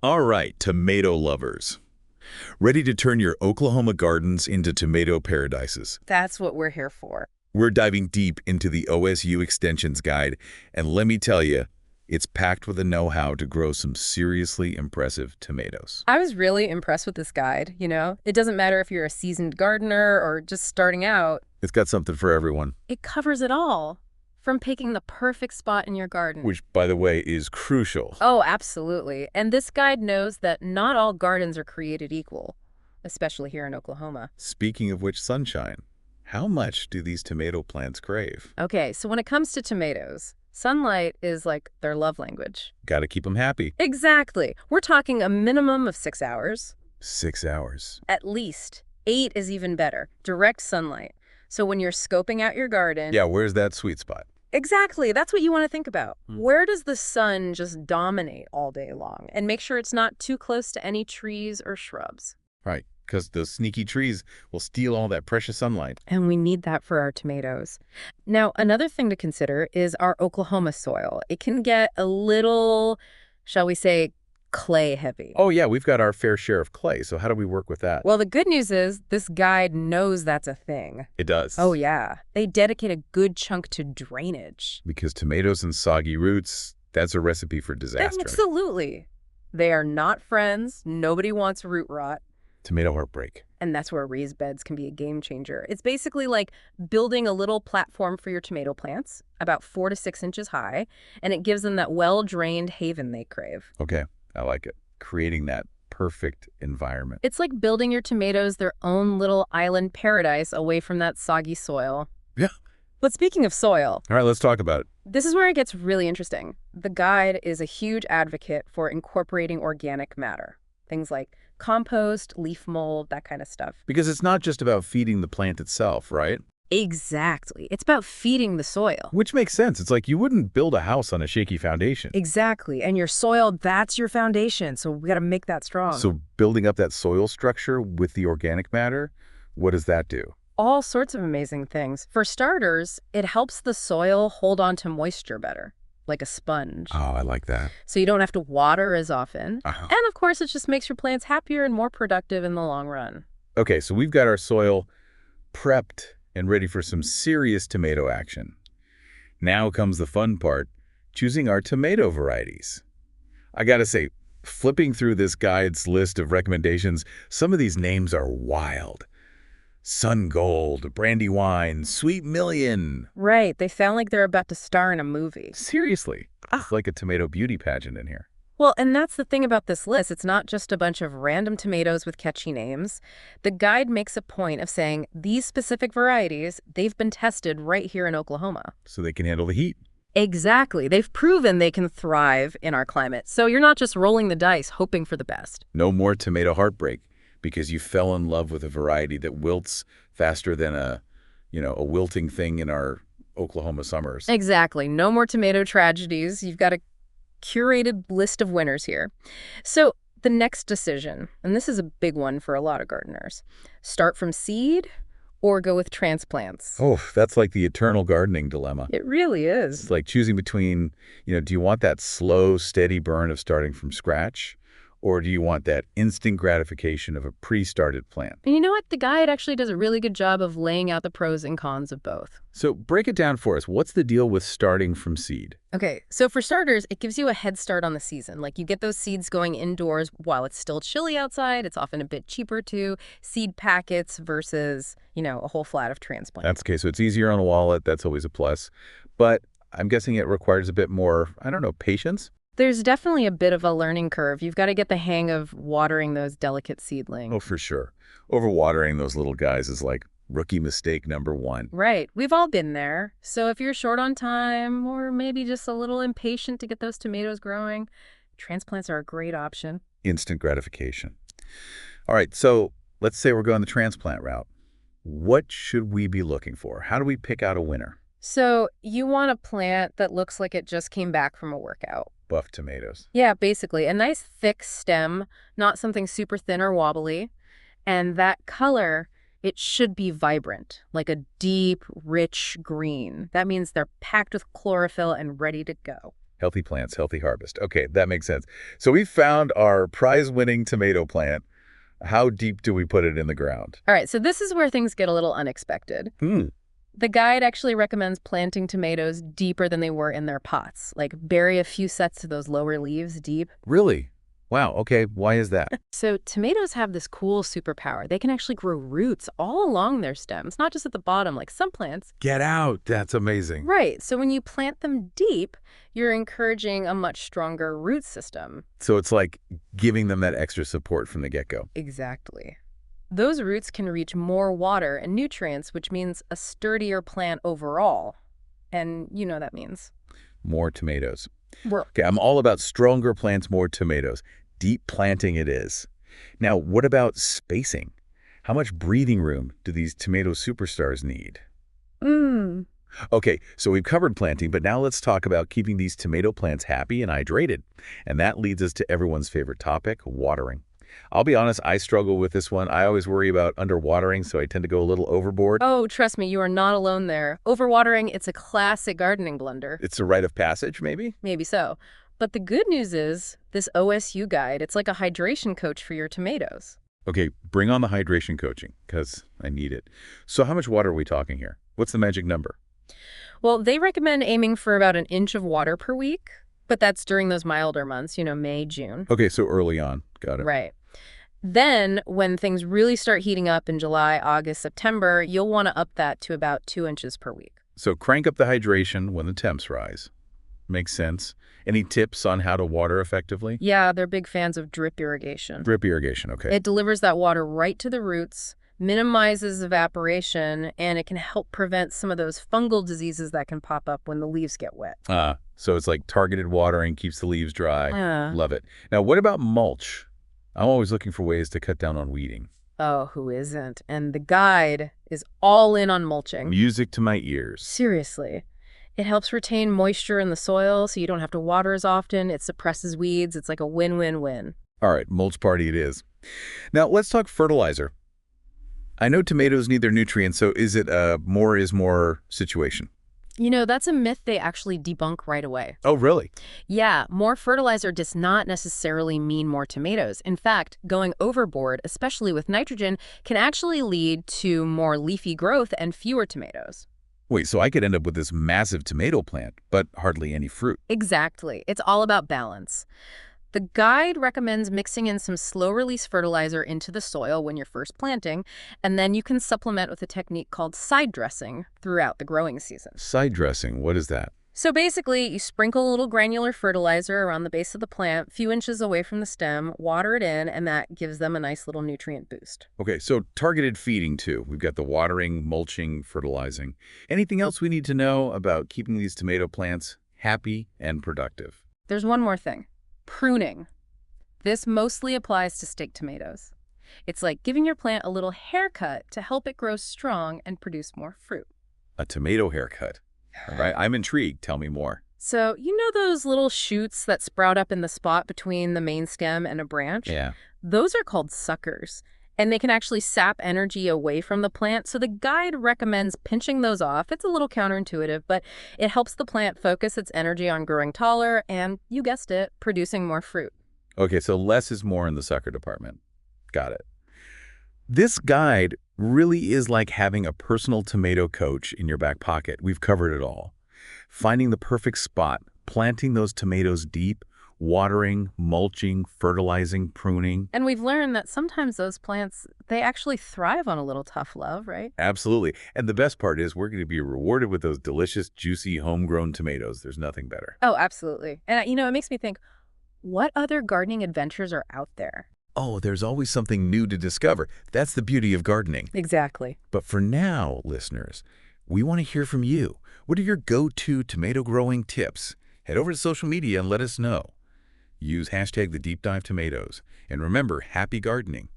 All right, tomato lovers. Ready to turn your Oklahoma gardens into tomato paradises? That's what we're here for. We're diving deep into the OSU Extensions Guide, and let me tell you, it's packed with the know-how to grow some seriously impressive tomatoes. I was really impressed with this guide, you know? It doesn't matter if you're a seasoned gardener or just starting out. It's got something for everyone, It covers it all. From picking the perfect spot in your garden. which, by the way, is crucial. Oh, absolutely. And this guide knows that not all gardens are created equal, especially here in Oklahoma. Speaking of which, sunshine, how much do these tomato plants crave? Okay, so when it comes to tomatoes, sunlight is like their love language. Got to keep them happy. Exactly. We're talking a minimum of 6 hours. 6 hours. At least. 8 is even better. Direct sunlight. So when you're scoping out your garden... Yeah, where's that sweet spot? Exactly. That's what you want to think about. Where does the sun just dominate all day long? And make sure it's not too close to any trees or shrubs. Right, because those sneaky trees will steal all that precious sunlight. And we need that for our tomatoes. Now, another thing to consider is our Oklahoma soil. It can get a little, shall we say, clay heavy. Oh, yeah, we've got our fair share of clay, so how do we work with that? Well, the good news is this guide knows that's a thing. It does. Oh, yeah. They dedicate a good chunk to drainage. Because tomatoes and soggy roots, that's a recipe for disaster. Absolutely. They are not friends. Nobody wants root rot. Tomato heartbreak. And that's where raised beds can be a game changer. It's basically like building a little platform for your tomato plants, about 4 to 6 inches high, and it gives them that well-drained haven they crave. Okay, I like it. Creating that perfect environment. It's like building your tomatoes their own little island paradise away from that soggy soil. Yeah. But speaking of soil, All right, let's talk about it. this is where it gets really interesting. The guide is a huge advocate for incorporating organic matter. Things like compost, leaf mold, that kind of stuff. Because it's not just about feeding the plant itself, right? Exactly. It's about feeding the soil. Which makes sense. It's like you wouldn't build a house on a shaky foundation. Exactly. And your soil, that's your foundation. So we got to make that strong. So building up that soil structure with the organic matter, what does that do? All sorts of amazing things. For starters, it helps the soil hold on to moisture better, like a sponge. Oh, I like that. So you don't have to water as often. Uh-huh. And of course, it just makes your plants happier and more productive in the long run. Okay, so we've got our soil prepped and ready for some serious tomato action. Now comes the fun part, choosing our tomato varieties. I gotta say, flipping through this guide's list of recommendations, some of these names are wild. Sun Gold, Brandywine, Sweet Million. Right. They sound like they're about to star in a movie. Seriously, it's like a tomato beauty pageant in here. Well, and that's the thing about this list. It's not just a bunch of random tomatoes with catchy names. The guide makes a point of saying these specific varieties, they've been tested right here in Oklahoma. So they can handle the heat. Exactly. They've proven they can thrive in our climate. So you're not just rolling the dice, hoping for the best. No more tomato heartbreak because you fell in love with a variety that wilts faster than a wilting thing in our Oklahoma summers. Exactly. No more tomato tragedies. You've got a curated list of winners here. So the next decision, and this is a big one for a lot of gardeners, start from seed or go with transplants. Oh, that's like the eternal gardening dilemma. It really is. It's like choosing between, do you want that slow, steady burn of starting from scratch? Or do you want that instant gratification of a pre-started plant? And you know what? The guide actually does a really good job of laying out the pros and cons of both. So break it down for us. What's the deal with starting from seed? Okay, so for starters, it gives you a head start on the season. Like you get those seeds going indoors while it's still chilly outside. It's often a bit cheaper to seed packets versus, a whole flat of transplant. That's okay. So it's easier on a wallet. That's always a plus. But I'm guessing it requires a bit more, patience? There's definitely a bit of a learning curve. You've got to get the hang of watering those delicate seedlings. Oh, for sure. Overwatering those little guys is like rookie mistake number one. Right. We've all been there. So if you're short on time or maybe just a little impatient to get those tomatoes growing, transplants are a great option. Instant gratification. All right, so let's say we're going the transplant route. What should we be looking for? How do we pick out a winner? So you want a plant that looks like it just came back from a workout. Buff tomatoes. Yeah, basically. A nice thick stem, not something super thin or wobbly. And that color, it should be vibrant, like a deep, rich green. That means they're packed with chlorophyll and ready to go. Healthy plants, healthy harvest. Okay, that makes sense. So we found our prize-winning tomato plant. How deep do we put it in the ground? All right, so this is where things get a little unexpected. Hmm. The guide actually recommends planting tomatoes deeper than they were in their pots. Like bury a few sets of those lower leaves deep. Really? Wow, okay. Why is that? So tomatoes have this cool superpower. They can actually grow roots all along their stems, not just at the bottom like some plants. Get out. That's amazing. Right, so when you plant them deep, you're encouraging a much stronger root system. So it's like giving them that extra support from the get-go. Exactly. Those roots can reach more water and nutrients, which means a sturdier plant overall. And you know what that means. More tomatoes. We're Okay, I'm all about stronger plants, more tomatoes. Deep planting it is. Now, what about spacing? How much breathing room do these tomato superstars need? Mmm. Okay, so we've covered planting, but now let's talk about keeping these tomato plants happy and hydrated. And that leads us to everyone's favorite topic, watering. I'll be honest, I struggle with this one. I always worry about underwatering, so I tend to go a little overboard. Oh, trust me, you are not alone there. Overwatering, it's a classic gardening blunder. It's a rite of passage, maybe? Maybe so. But the good news is, this OSU guide, it's like a hydration coach for your tomatoes. Okay, bring on the hydration coaching, because I need it. So how much water are we talking here? What's the magic number? Well, they recommend aiming for about an inch of water per week, but that's during those milder months, May, June. Okay, so early on. Got it. Right. Then, when things really start heating up in July, August, September, you'll want to up that to about 2 inches per week. So crank up the hydration when the temps rise. Makes sense. Any tips on how to water effectively? Yeah, they're big fans of drip irrigation. Drip irrigation, okay. It delivers that water right to the roots, minimizes evaporation, and it can help prevent some of those fungal diseases that can pop up when the leaves get wet. So it's like targeted watering, keeps the leaves dry. Yeah. Love it. Now, what about mulch? I'm always looking for ways to cut down on weeding. Oh, who isn't? And the guide is all in on mulching. Music to my ears. Seriously. It helps retain moisture in the soil so you don't have to water as often. It suppresses weeds. It's like a win-win-win. All right, mulch party it is. Now, let's talk fertilizer. I know tomatoes need their nutrients, so is it a more is more situation? That's a myth they actually debunk right away. Oh, really? Yeah, more fertilizer does not necessarily mean more tomatoes. In fact, going overboard, especially with nitrogen, can actually lead to more leafy growth and fewer tomatoes. Wait, so I could end up with this massive tomato plant, but hardly any fruit. Exactly. It's all about balance. The guide recommends mixing in some slow-release fertilizer into the soil when you're first planting, and then you can supplement with a technique called side dressing throughout the growing season. Side dressing, what is that? So basically, you sprinkle a little granular fertilizer around the base of the plant, a few inches away from the stem, water it in, and that gives them a nice little nutrient boost. Okay, so targeted feeding too. We've got the watering, mulching, fertilizing. Anything else we need to know about keeping these tomato plants happy and productive? There's one more thing. Pruning. This mostly applies to steak tomatoes. It's like giving your plant a little haircut to help it grow strong and produce more fruit. A tomato haircut. All right, I'm intrigued. Tell me more. So, those little shoots that sprout up in the spot between the main stem and a branch? Yeah. Those are called suckers, and they can actually sap energy away from the plant. So the guide recommends pinching those off. It's a little counterintuitive, but it helps the plant focus its energy on growing taller and, you guessed it, producing more fruit. Okay, so less is more in the sucker department. Got it. This guide really is like having a personal tomato coach in your back pocket. We've covered it all. Finding the perfect spot, planting those tomatoes deep, watering, mulching, fertilizing, pruning. And we've learned that sometimes those plants, they actually thrive on a little tough love, right? Absolutely. And the best part is we're going to be rewarded with those delicious, juicy, homegrown tomatoes. There's nothing better. Oh, absolutely. And, it makes me think, what other gardening adventures are out there? Oh, there's always something new to discover. That's the beauty of gardening. Exactly. But for now, listeners, we want to hear from you. What are your go-to tomato growing tips? Head over to social media and let us know. Use #TheDeepDiveTomatoes. And remember, happy gardening.